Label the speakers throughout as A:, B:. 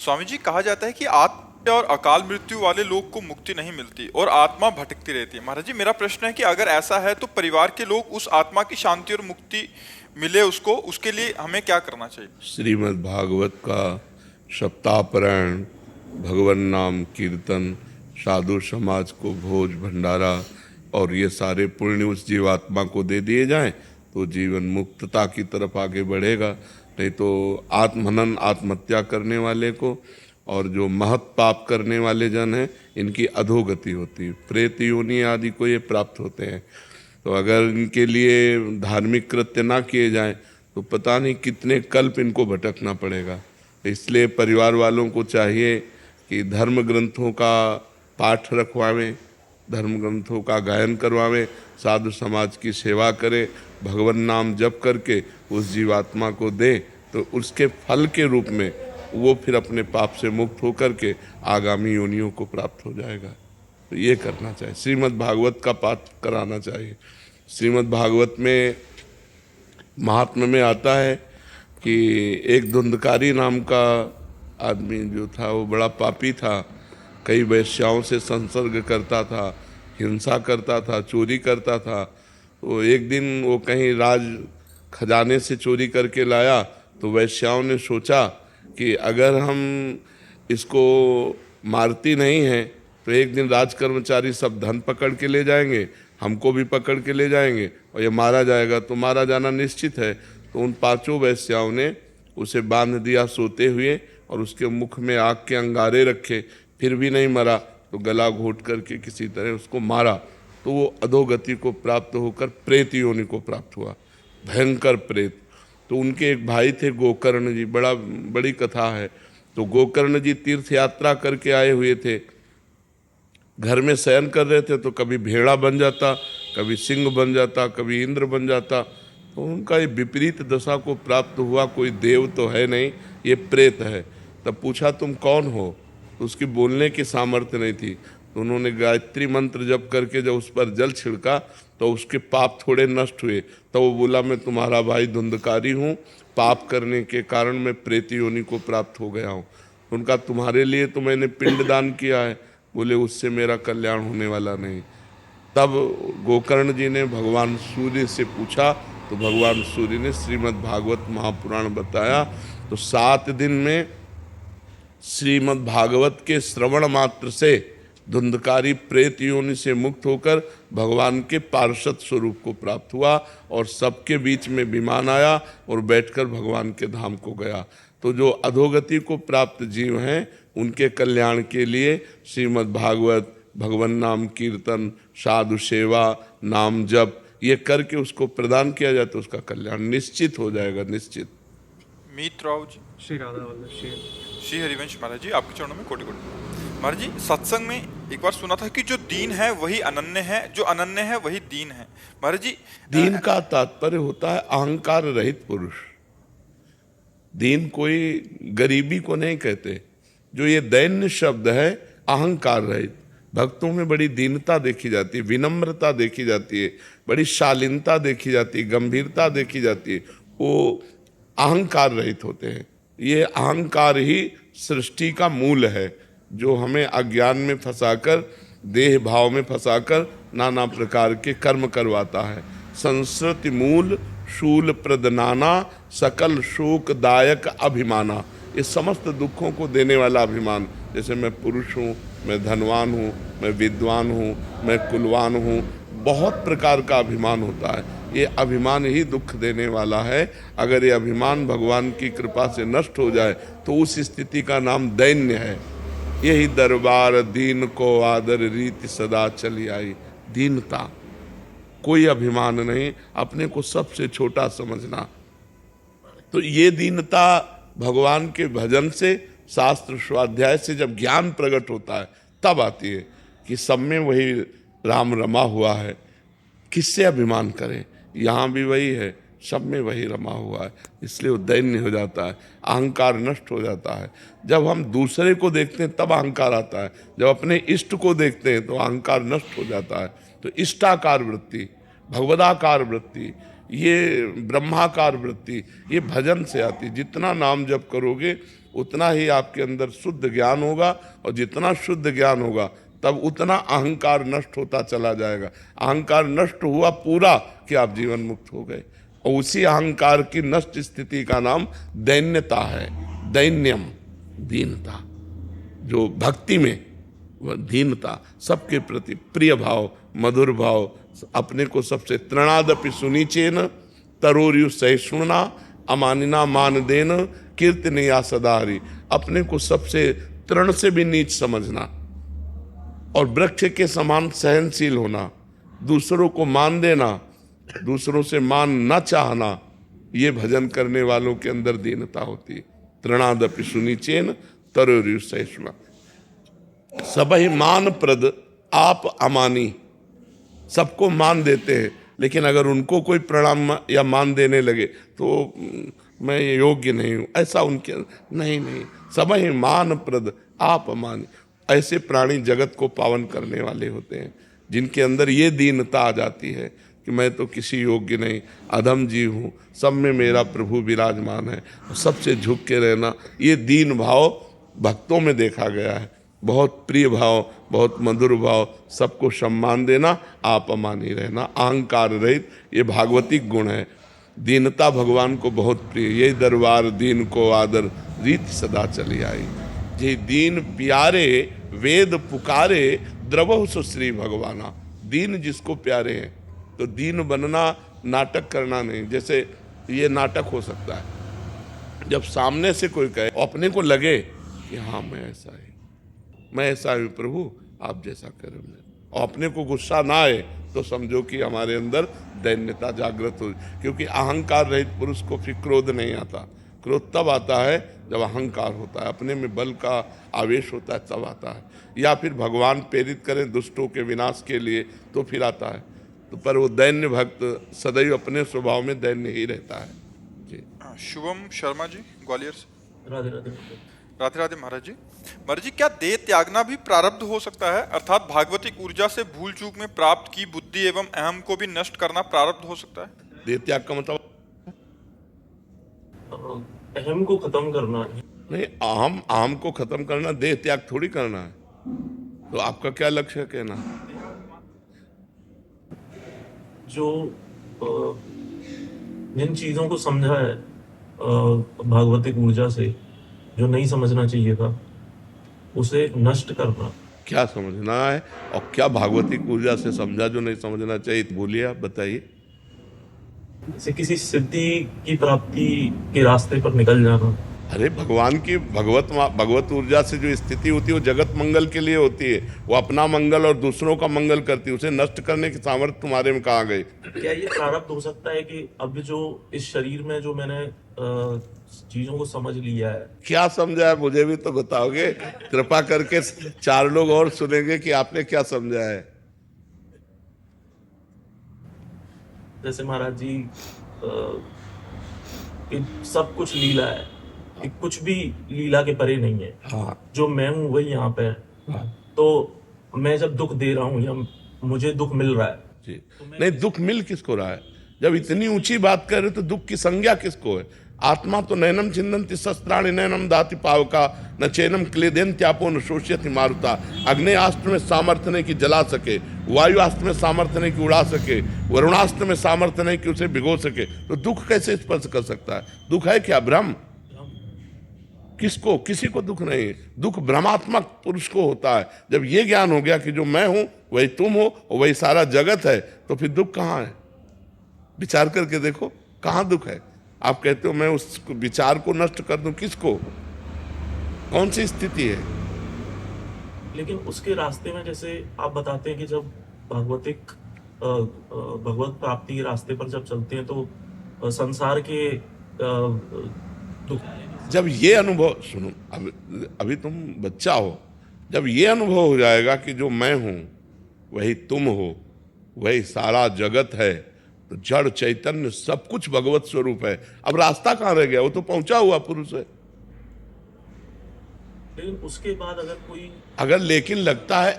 A: स्वामी जी, कहा जाता है कि आत्मा और अकाल मृत्यु वाले लोग को मुक्ति नहीं मिलती और आत्मा भटकती रहती है। महाराज जी, मेरा प्रश्न है कि अगर ऐसा है तो परिवार के लोग उस आत्मा की शांति और मुक्ति मिले उसको, उसके लिए हमें क्या करना चाहिए?
B: श्रीमद् भागवत का सप्ताह पारायण, भगवन नाम कीर्तन, साधु समाज को भोज भंडारा और ये सारे पुण्य उस जीवात्मा को दे दिए जाएं तो जीवन मुक्तता की तरफ आगे बढ़ेगा। नहीं तो आत्महनन, आत्महत्या करने वाले को और जो महत पाप करने वाले जन हैं, इनकी अधोगति होती है, प्रेत योनि आदि को ये प्राप्त होते हैं। तो अगर इनके लिए धार्मिक कृत्य ना किए जाएं तो पता नहीं कितने कल्प इनको भटकना पड़ेगा। इसलिए परिवार वालों को चाहिए कि धर्म ग्रंथों का पाठ रखवावें, धर्म ग्रंथों का गायन करवावें, साधु समाज की सेवा करें, भगवान नाम जप करके उस जीवात्मा को दें तो उसके फल के रूप में वो फिर अपने पाप से मुक्त होकर के आगामी योनियों को प्राप्त हो जाएगा। तो ये करना चाहिए, श्रीमद् भागवत का पाठ कराना चाहिए। श्रीमद् भागवत में महात्म्य में आता है कि एक धुंधकारी नाम का आदमी जो था वो बड़ा पापी था, कई वेश्याओं से संसर्ग करता था, हिंसा करता था, चोरी करता था। तो एक दिन वो कहीं राज खजाने से चोरी करके लाया तो वेश्याओं ने सोचा कि अगर हम इसको मारती नहीं हैं तो एक दिन राज कर्मचारी सब धन पकड़ के ले जाएंगे, हमको भी पकड़ के ले जाएंगे और ये मारा जाएगा तो मारा जाना निश्चित है। तो उन पांचों वेश्याओं ने उसे बांध दिया सोते हुए और उसके मुख में आग के अंगारे रखे, फिर भी नहीं मरा तो गला घोट करके किसी तरह उसको मारा। तो वो अधोगति को प्राप्त होकर प्रेत योनि को प्राप्त हुआ, भयंकर प्रेत। तो उनके एक भाई थे गोकर्ण जी, बड़ी कथा है। तो गोकर्ण जी तीर्थ यात्रा करके आए हुए थे, घर में शयन कर रहे थे तो कभी भेड़ा बन जाता, कभी सिंह बन जाता, कभी इंद्र बन जाता। तो उनका ये विपरीत दशा को प्राप्त हुआ, कोई देव तो है नहीं, ये प्रेत है। तब पूछा तुम कौन हो? तो उसकी बोलने की सामर्थ्य नहीं थी। तो उन्होंने गायत्री मंत्र जप करके जब उस पर जल छिड़का तो उसके पाप थोड़े नष्ट हुए। तो वो बोला मैं तुम्हारा भाई धुंधकारी हूँ, पाप करने के कारण मैं प्रेत योनि को प्राप्त हो गया हूँ। उनका तुम्हारे लिए तो मैंने पिंड दान किया है। बोले उससे मेरा कल्याण होने वाला नहीं। तब गोकर्ण जी ने भगवान सूर्य से पूछा तो भगवान सूर्य ने श्रीमद् भागवत महापुराण बताया। तो 7 दिन में श्रीमद् भागवत के श्रवण मात्र से धुंधकारी प्रेत योनि से मुक्त होकर भगवान के पार्षद स्वरूप को प्राप्त हुआ और सबके बीच में विमान आया और बैठकर भगवान के धाम को गया। तो जो अधोगति को प्राप्त जीव हैं उनके कल्याण के लिए श्रीमद् भागवत, भगवान नाम कीर्तन, साधु सेवा, नाम जप ये करके उसको प्रदान किया जाए तो उसका कल्याण निश्चित हो जाएगा, निश्चित।
A: मीत राव जी।
C: श्री राधा वल्लभ
A: श्री हरिवंश महाराज जी, आपके चरणों में कोटि कोटि। महाराज जी, सत्संग में एक बार सुना था कि जो दीन है वही अनन्य है, जो अनन्य है वही दीन है। महाराज जी,
B: दीन का तात्पर्य होता है अहंकार रहित पुरुष। दीन कोई गरीबी को नहीं कहते। जो ये दैन्य शब्द है अहंकार रहित, भक्तों में बड़ी दीनता देखी जाती है, विनम्रता देखी जाती है, बड़ी शालीनता देखी जाती है, गंभीरता देखी जाती है, वो अहंकार रहित होते हैं। ये अहंकार ही सृष्टि का मूल है जो हमें अज्ञान में फंसाकर, देह भाव में फंसाकर नाना प्रकार के कर्म करवाता है। संस्कृति मूल शूल प्रदनाना सकल शोकदायक अभिमाना, ये समस्त दुखों को देने वाला अभिमान। जैसे मैं पुरुष हूँ, मैं धनवान हूँ, मैं विद्वान हूँ, मैं कुलवान हूँ, बहुत प्रकार का अभिमान होता है। ये अभिमान ही दुख देने वाला है। अगर ये अभिमान भगवान की कृपा से नष्ट हो जाए तो उस स्थिति का नाम दैन्य है। यही दरबार दीन को आदर रीति सदा चली आई। दीनता, कोई अभिमान नहीं, अपने को सबसे छोटा समझना। तो ये दीनता भगवान के भजन से, शास्त्र स्वाध्याय से जब ज्ञान प्रकट होता है तब आती है कि सब में वही राम रमा हुआ है, किससे अभिमान करें, यहाँ भी वही है, सब में वही रमा हुआ है। इसलिए वो दैन्य हो जाता है, अहंकार नष्ट हो जाता है। जब हम दूसरे को देखते हैं तब अहंकार आता है, जब अपने इष्ट को देखते हैं तो अहंकार नष्ट हो जाता है। तो इष्टाकार वृत्ति, भगवदाकार वृत्ति, ये ब्रह्माकार वृत्ति, ये भजन से आती। जितना नाम जप करोगे उतना ही आपके अंदर शुद्ध ज्ञान होगा, और जितना शुद्ध ज्ञान होगा तब उतना अहंकार नष्ट होता चला जाएगा। अहंकार नष्ट हुआ पूरा कि आप जीवन मुक्त हो गए, और उसी अहंकार की नष्ट स्थिति का नाम दैन्यता है। दैन्यम, दीनता। जो भक्ति में वह दीनता, सबके प्रति प्रिय भाव, मधुर भाव, अपने को सबसे तृणादपि सुनीचेन तरोर्यु सहिष्णुना अमानिना मान देन कीर्तनिया सदाहरि। अपने को सबसे तृण से भी नीच समझना और वृक्ष के समान सहनशील होना, दूसरों को मान देना, दूसरों से मान न चाहना, ये भजन करने वालों के अंदर दीनता होती है। तृणादपि सुनीचेन तरोर्यु सहिष्णुना। सबहि मान प्रद आप अमानी। सबको मान देते हैं, लेकिन अगर उनको कोई प्रणाम या मान देने लगे तो मैं योग्य नहीं हूं, ऐसा उनके नहीं। सबहि मान प्रद आप अमानी। ऐसे प्राणी जगत को पावन करने वाले होते हैं, जिनके अंदर ये दीनता आ जाती है कि मैं तो किसी योग्य नहीं, अधम जीव हूँ, सब में मेरा प्रभु विराजमान है, सबसे झुक के रहना। ये दीन भाव भक्तों में देखा गया है। बहुत प्रिय भाव, बहुत मधुर भाव, सबको सम्मान देना, आप अमानी रहना, अहंकार रहित, ये भागवतिक गुण है। दीनता भगवान को बहुत प्रिय। ये दरबार दीन को आदर, रीत सदा चली आई। जे दीन प्यारे वेद पुकारे, द्रवहु सुश्री भगवाना। दीन जिसको प्यारे हैं, तो दीन बनना नाटक करना नहीं। जैसे ये नाटक हो सकता है जब सामने से कोई कहे, अपने को लगे कि हाँ मैं ऐसा हूँ प्रभु, आप जैसा करें, और अपने को गुस्सा ना आए तो समझो कि हमारे अंदर दैन्यता जागृत हो। क्योंकि अहंकार रहित पुरुष को फिर क्रोध नहीं आता। क्रोध तब आता है जब अहंकार होता है, अपने में बल का आवेश होता है, तब आता है। या फिर भगवान प्रेरित करें दुष्टों के विनाश के लिए तो फिर आता है। तो पर वो दैन्य भक्त सदैव अपने स्वभाव में दैन्य ही रहता है। जी।
A: शुभम शर्मा जी, ग्वालियर से।
C: राधे राधे।
A: राधे राधे महाराज जी। महाराज जी, क्या देह त्यागना भी प्रारब्ध हो सकता है? अर्थात भागवतिक ऊर्जा से भूल चूक में प्राप्त की बुद्धि एवं अहम को भी नष्ट करना प्रारब्ध हो सकता है?
B: देह त्याग का मतलब
C: अहम को खत्म करना है।
B: नहीं, अहम को खत्म करना, देह त्याग थोड़ी करना है। तो आपका क्या लक्ष्य है कहना?
C: जो जिन चीजों को समझा है भागवतिक ऊर्जा से, जो नहीं समझना चाहिए था, उसे नष्ट करना।
B: क्या समझना है और क्या भागवतिक ऊर्जा से समझा जो नहीं समझना चाहिए? बोलिए, आप बताइए।
C: जैसे किसी सिद्धि की प्राप्ति के रास्ते पर निकल जाना।
B: अरे भगवान की भगवत ऊर्जा से जो स्थिति होती है वो जगत मंगल के लिए होती है। वो अपना मंगल और दूसरों का मंगल करती है। उसे नष्ट करने की सामर्थ्य तुम्हारे में कहाँ गई?
C: क्या ये प्रारब्ध हो सकता है कि अब जो इस शरीर में जो मैंने चीजों को समझ लिया है?
B: क्या समझा है मुझे भी तो बताओगे? कृपा करके 4 लोग और सुनेंगे कि आपने क्या समझा है।
C: जैसे महाराज जी, सब कुछ लीला है, कि कुछ भी लीला के परे नहीं है।
B: हाँ।
C: जो मैं हूं वही यहाँ पे है।
B: हाँ।
C: तो मैं जब दुख दे रहा हूँ या मुझे दुख मिल रहा है,
B: जी। नहीं, दुख मिल किसको रहा है? जब इतनी ऊंची बात कर रहे तो दुख की संज्ञा किसको है? आत्मा तो नैनम छिन्दन्ति शस्त्राणि नैनम दाति पावका न चैनम क्लेदेन त्यापो न शोष्यति मारुता। अग्नेयास्त्र में सामर्थ्य नहीं कि जला सके, वायुआस्त्र में सामर्थ्य नहीं कि उड़ा सके, वरुणास्त्र में सामर्थ्य नहीं कि उसे भिगो सके, तो दुख कैसे स्पर्श कर सकता है? दुख है क्या? भ्रम। किसको? किसी को दुख नहीं। दुख भ्रमात्मक पुरुष को होता है। जब ये ज्ञान हो गया कि जो मैं हूं वही तुम हो और वही सारा जगत है, तो फिर दुख कहाँ है? विचार करके देखो, कहाँ दुख है? आप कहते हो मैं उस विचार को नष्ट कर दूं, किसको? कौन सी स्थिति है?
C: लेकिन उसके रास्ते में जैसे आप बताते हैं कि जब भगवत प्राप्ति के रास्ते पर जब चलते हैं तो संसार के दुख,
B: जब ये अनुभव, सुनो, अभी तुम बच्चा हो, जब ये अनुभव हो जाएगा कि जो मैं हूं वही तुम हो, वही सारा जगत है, तो जड़ चैतन्य सब कुछ भगवत स्वरूप है। अब रास्ता कहाँ रह गया? वो तो पहुंचा हुआ पुरुष है।
C: लेकिन उसके बाद
B: अगर लेकिन लगता है,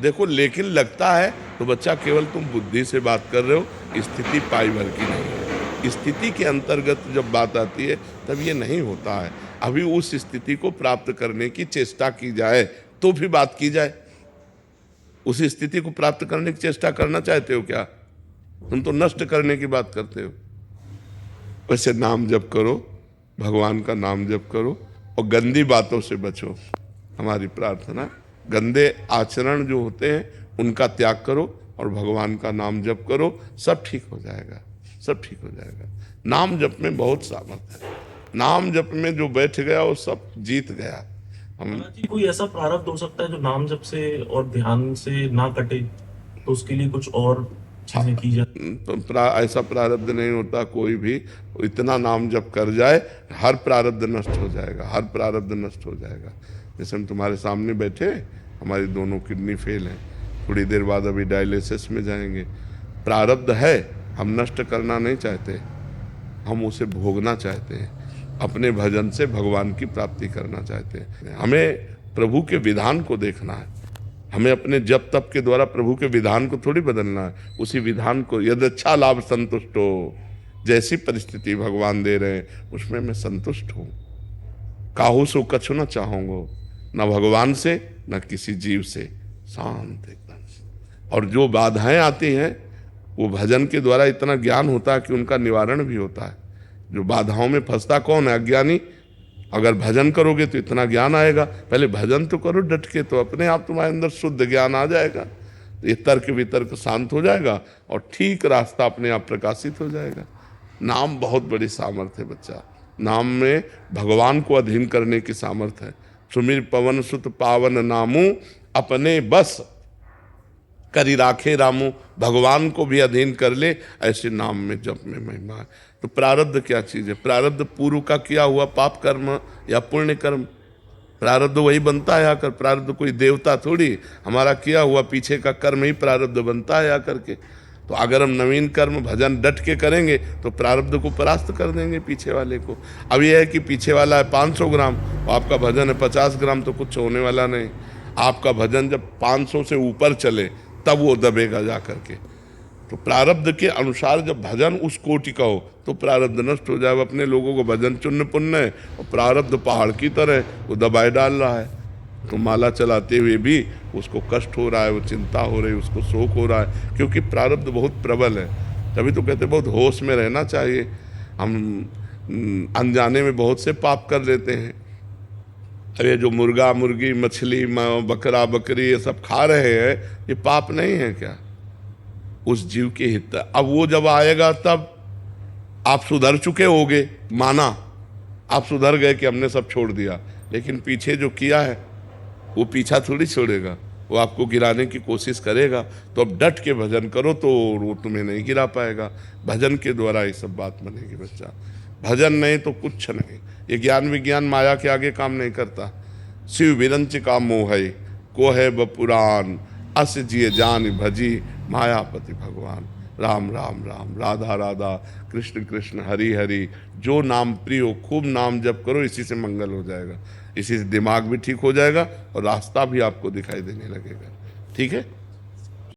B: देखो, लेकिन लगता है तो बच्चा केवल तुम बुद्धि से बात कर रहे हो, स्थिति पाई भर की नहीं है। स्थिति के अंतर्गत जब बात आती है तब ये नहीं होता है। अभी उस स्थिति को प्राप्त करने की चेष्टा की जाए तो भी बात की जाए। उस स्थिति को प्राप्त करने की चेष्टा करना चाहते हो क्या? तुम तो नष्ट करने की बात करते हो। वैसे नाम जप करो, भगवान का नाम जप करो और गंदी बातों से बचो। हमारी प्रार्थना, गंदे आचरण जो होते हैं उनका त्याग करो और भगवान का नाम जप करो, सब ठीक हो जाएगा, सब ठीक हो जाएगा। नाम जप में बहुत सामर्थ्य है। नाम जप में जो बैठ गया वो सब जीत गया। हम
C: महाराज जी, कोई ऐसा प्रारब्ध हो सकता है जो नाम जप से और ध्यान से ना कटे, तो उसके लिए कुछ और चीजें की जाए?
B: तो ऐसा प्रारब्ध नहीं होता कोई भी। इतना नाम जप कर जाए हर प्रारब्ध नष्ट हो जाएगा, हर प्रारब्ध नष्ट हो जाएगा। जैसे हम तुम्हारे सामने बैठे, हमारी दोनों किडनी फेल हैं, थोड़ी देर बाद अभी डायलिसिस में जाएंगे। प्रारब्ध है, हम नष्ट करना नहीं चाहते, हम उसे भोगना चाहते हैं। अपने भजन से भगवान की प्राप्ति करना चाहते हैं। हमें प्रभु के विधान को देखना है। हमें अपने जप तप के द्वारा प्रभु के विधान को थोड़ी बदलना है। उसी विधान को, यदि अच्छा लाभ संतुष्ट हो, जैसी परिस्थिति भगवान दे रहे हैं उसमें मैं संतुष्ट हूँ। काहू सो कछु न चाहूंगा, न भगवान से न किसी जीव से, शांत एकदम। और जो बाधाएं आती हैं वो भजन के द्वारा इतना ज्ञान होता है कि उनका निवारण भी होता है। जो बाधाओं में फंसता कौन है? अज्ञानी। अगर भजन करोगे तो इतना ज्ञान आएगा। पहले भजन तो करो डट के, तो अपने आप तुम्हारे अंदर शुद्ध ज्ञान आ जाएगा। तो ये तर्क वितर्क शांत हो जाएगा और ठीक रास्ता अपने आप प्रकाशित हो जाएगा। नाम बहुत बड़ी सामर्थ्य है बच्चा। नाम में भगवान को अधीन करने की सामर्थ्य है। सुमिर पवन सुत पावन नामू, अपने बस करी राखे रामू। भगवान को भी अधीन कर ले, ऐसे नाम में जप में महिमा है। तो प्रारब्ध क्या चीज है? प्रारब्ध पूर्व का किया हुआ पाप कर्म या पुण्य कर्म, प्रारब्ध वही बनता है आकर। प्रारब्ध कोई देवता थोड़ी, हमारा किया हुआ पीछे का कर्म ही प्रारब्ध बनता है आकर के। तो अगर हम नवीन कर्म भजन डट के करेंगे तो प्रारब्ध को परास्त कर देंगे पीछे वाले को। अब यह है कि पीछे वाला है 500 ग्राम और आपका भजन है 50 ग्राम, तो कुछ होने वाला नहीं। आपका भजन जब 500 से ऊपर चले तब वो दबेगा जा करके। तो प्रारब्ध के अनुसार जब भजन उस कोटि का हो तो प्रारब्ध नष्ट हो जाए। अपने लोगों को भजन चुन्न पुण्य है और प्रारब्ध पहाड़ की तरह वो दबाए डाल रहा है। तो माला चलाते हुए भी उसको कष्ट हो रहा है, वो चिंता हो रही है, उसको शोक हो रहा है, क्योंकि प्रारब्ध बहुत प्रबल है। तभी तो कहते बहुत होश में रहना चाहिए। हम अनजाने में बहुत से पाप कर लेते हैं। अरे जो मुर्गा मुर्गी मछली बकरा बकरी ये सब खा रहे हैं, ये पाप नहीं है क्या? उस जीव के हित। अब वो जब आएगा तब आप सुधर चुके होगे, माना आप सुधर गए कि हमने सब छोड़ दिया, लेकिन पीछे जो किया है वो पीछा थोड़ी छोड़ेगा, वो आपको गिराने की कोशिश करेगा। तो अब डट के भजन करो तो वो तुम्हें नहीं गिरा पाएगा। भजन के द्वारा ये सब बात बनेगी बच्चा। भजन नहीं तो कुछ नहीं। ये ज्ञान विज्ञान माया के आगे काम नहीं करता। शिव विरंच का मोह है, को है बपुराण, अस जिए जान भजी, मायापति भगवान। राम राम राम, राधा राधा, कृष्ण कृष्ण, हरि हरि। जो नाम प्रिय हो, खूब नाम जप करो, इसी से मंगल हो जाएगा। इसी से दिमाग भी ठीक हो जाएगा और रास्ता भी आपको दिखाई देने लगेगा। ठीक है।